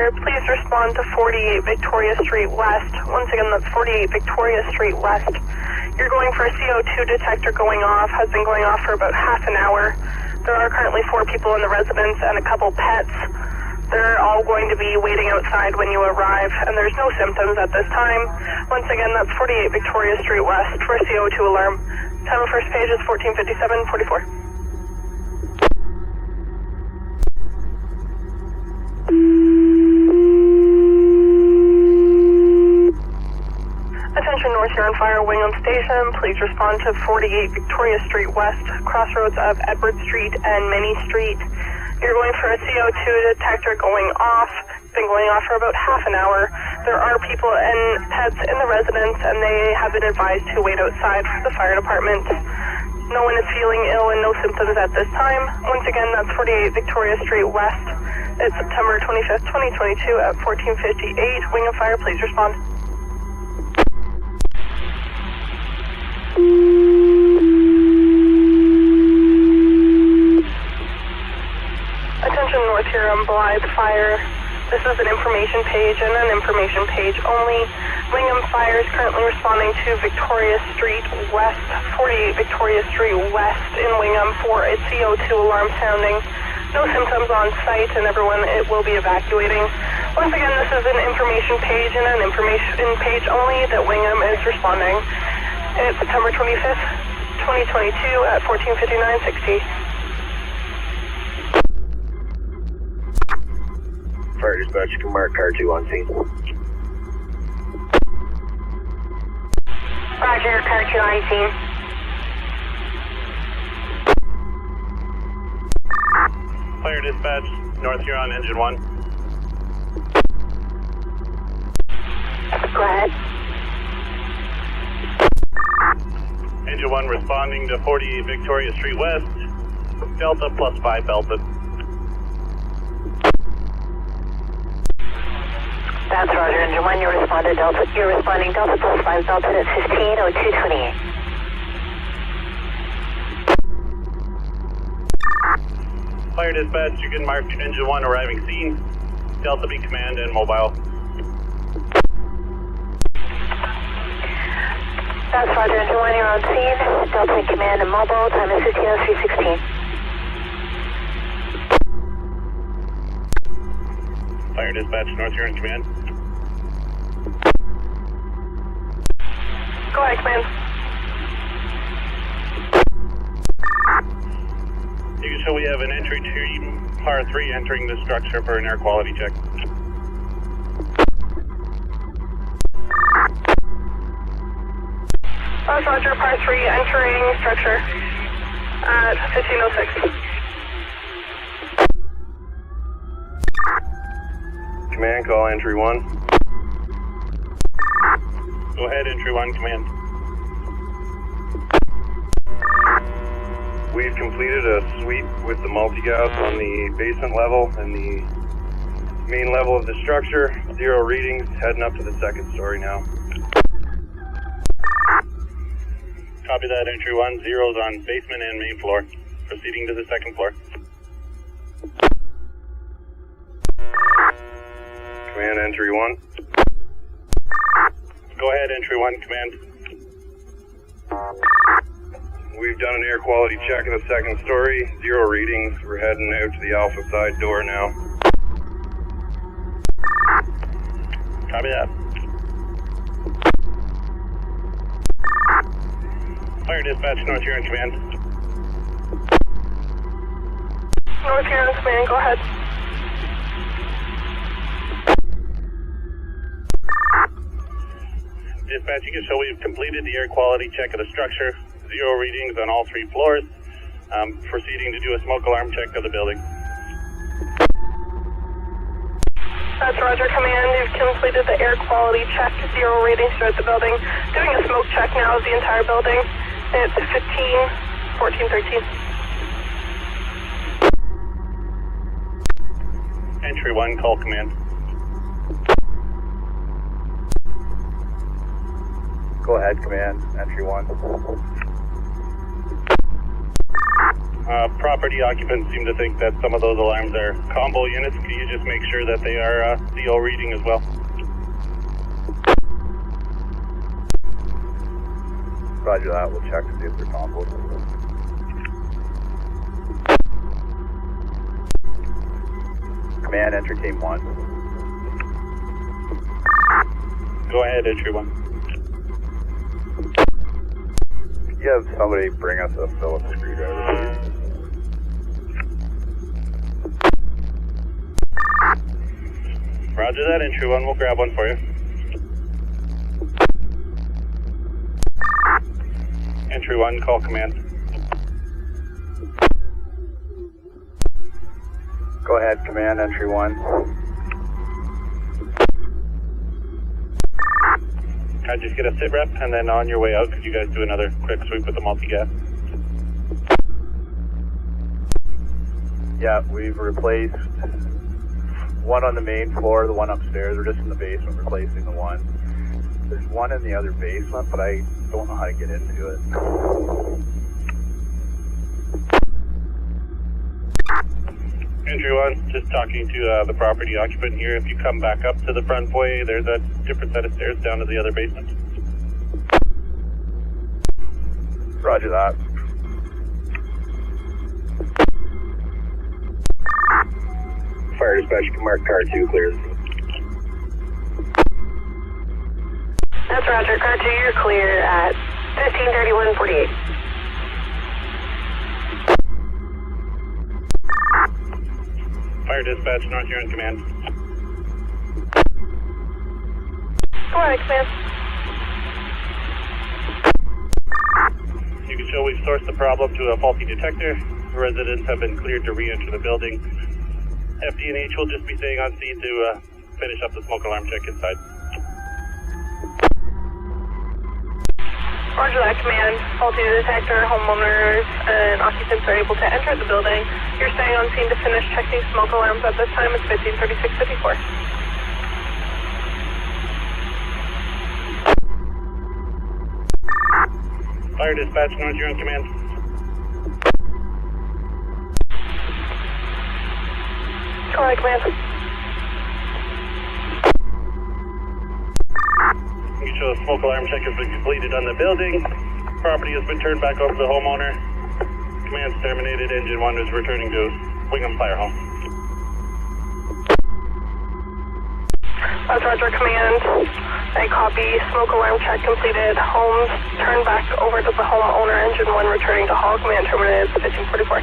Fire, please respond to 48 Victoria Street West. Once again, that's 48 Victoria Street West. You're going for a CO2 detector going off, has been going off for about half an hour. There are currently 4 people in the residence and a couple pets. They're all going to be waiting outside when you arrive, and there's no symptoms at this time. Once again, that's 48 Victoria Street West for CO2 alarm. Time of first page is 14:57:44. Attention North Huron Fire, Wingham Station, please respond to 48 Victoria Street West, crossroads of Edward Street and Minnie Street. You're going for a CO2 detector going off. It's been going off for about half an hour. There are people and pets in the residence, and they have been advised to wait outside for the fire department. No one is feeling ill and no symptoms at this time. Once again, that's 48 Victoria Street West. It's September 25th, 2022 at 14:58. Wing of Fire, please respond. Attention North Huron Blyth Fire. This is an information page and an information page only. Wingham Fire is currently responding to Victoria Street West, 48 Victoria Street West in Wingham for a CO2 alarm sounding. No symptoms on site and everyone will be evacuating. Once again, this is an information page and an information page only that Wingham is responding. It's September 25th, 2022 at 14:59:60. Fire dispatch, you can mark car 2 on scene. Roger, car 2 on scene. Fire dispatch, North Huron Engine 1. Go ahead. Engine 1 responding to 48 Victoria Street West. Delta +5 Delta. That's Roger, Engine 1, you're responding Delta +5 Delta at 15:02:28. Fire dispatch, you can mark Engine 1 arriving scene. Delta B command and mobile. That's Roger, Engine 1, you're on scene. Delta command and mobile, time is 15:03:16. Fire dispatch, North Huron command. Go ahead, command. You can show we have an entry team, par 3, entering the structure for an air quality check. That's Roger, par 3 entering structure at 15:06. Command, call entry 1. Go ahead, entry 1, command. We've completed a sweep with the multi-gas on the basement level and the main level of the structure. 0 readings, heading up to the 2nd story now. Copy that, entry 1, 0s on basement and main floor. Proceeding to the 2nd floor. Command, entry 1. Go ahead, entry 1, command. We've done an air quality check of the 2nd story. 0 readings. We're heading out to the alpha side door now. Copy that. Fire dispatch, North Huron command. North Huron command, go ahead. Dispatch, you can show we've completed the air quality check of the structure. 0 readings on all 3 floors. Proceeding to do a smoke alarm check of the building. That's Roger, command. You've completed the air quality check. 0 readings throughout the building. Doing a smoke check now of the entire building. It's 15:14:13. Entry 1, call command. Go ahead, command. Entry 1. Property occupants seem to think that some of those alarms are combo units. Can you just make sure that they are CO reading as well? Roger that. We'll check to see if they're combo. Command, entry team 1. Go ahead, entry 1. You have somebody bring us a Phillips screwdriver, please. Roger that, entry 1. We'll grab one for you. Entry 1, call command. Go ahead, command, entry 1. I'd just get a sit rep, and then on your way out, could you guys do another quick sweep with the multi-gas? Yeah, we've replaced one on the main floor, the one upstairs. We're just in the basement replacing the one. There's one in the other basement, but I don't know how to get into it. Entry 1, just talking to the property occupant here. If you come back up to the front foyer, there's a different set of stairs down to the other basement. Roger that. Fire dispatch, mark car 2 clear. That's Roger. Car 2, you're clear at 1531-48. Fire dispatch, North Huron command. Go ahead, command. You can show we've sourced the problem to a faulty detector. Residents have been cleared to re-enter the building. FD&H will just be staying on scene to finish up the smoke alarm check inside. Roger that, command. Faulty detector, homeowners, and occupants are able to enter the building. You're staying on scene to finish checking smoke alarms at this time. It's 1536-54. Fire dispatch, North Huron command. Go ahead, command. You can show a smoke alarm check has been completed on the building. Property has been turned back over to the homeowner. Command's terminated. Engine 1 is returning to Wingham Fire Home. That's Roger, command. I copy. Smoke alarm check completed. Homes turned back over to the homeowner. Engine 1 returning to hall. Command terminated. 1544.